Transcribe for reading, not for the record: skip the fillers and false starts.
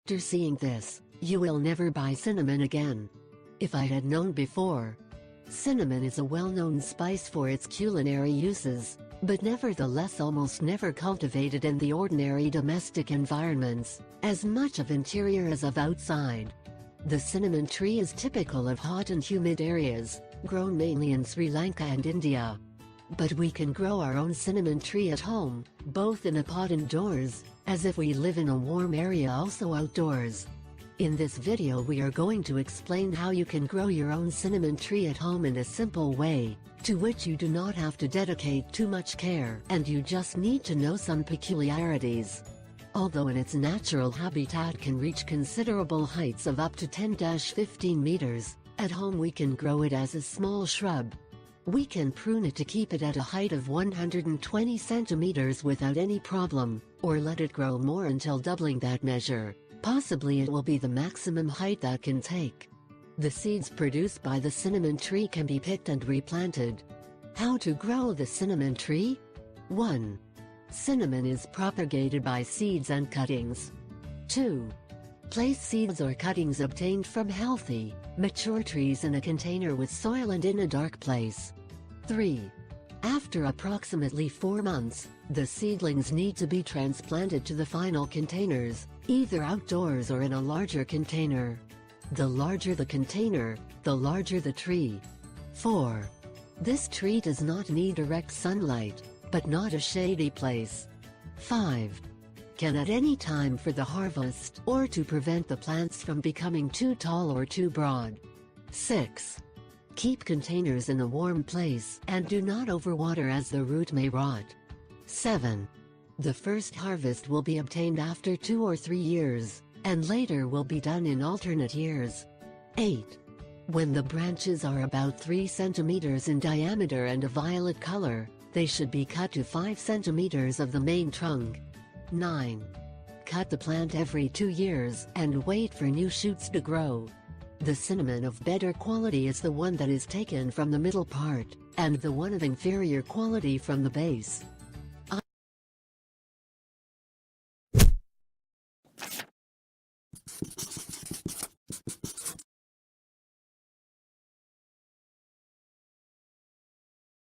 After seeing this, you will never buy cinnamon again. If I had known before. Cinnamon is a well-known spice for its culinary uses, but nevertheless almost never cultivated in the ordinary domestic environments, as much of interior as of outside. The cinnamon tree is typical of hot and humid areas, grown mainly in Sri Lanka and India. But we can grow our own cinnamon tree at home, both in a pot indoors, as if we live in a warm area, also outdoors. In this video we are going to explain how you can grow your own cinnamon tree at home in a simple way, to which you do not have to dedicate too much care, and you just need to know some peculiarities. Although in its natural habitat can reach considerable heights of up to 10-15 meters, at home we can grow it as a small shrub. We can prune it to keep it at a height of 120 centimeters without any problem, or let it grow more until doubling that measure. Possibly it will be the maximum height that can take. The seeds produced by the cinnamon tree can be picked and replanted. How to grow the cinnamon tree? 1. Cinnamon is propagated by seeds and cuttings. 2. Place seeds or cuttings obtained from healthy, mature trees in a container with soil and in a dark place. 3. After approximately 4 months, the seedlings need to be transplanted to the final containers, either outdoors or in a larger container. The larger the container, the larger the tree. 4. This tree does not need direct sunlight, but not a shady place. 5. Can at any time for the harvest or to prevent the plants from becoming too tall or too broad. 6. Keep containers in a warm place and do not overwater as the root may rot. 7. The first harvest will be obtained after 2 or 3 years, and later will be done in alternate years. 8. When the branches are about 3 centimeters in diameter and a violet color, they should be cut to 5 centimeters of the main trunk. 9. Cut the plant every 2 years and wait for new shoots to grow. The cinnamon of better quality is the one that is taken from the middle part, and the one of inferior quality from the base.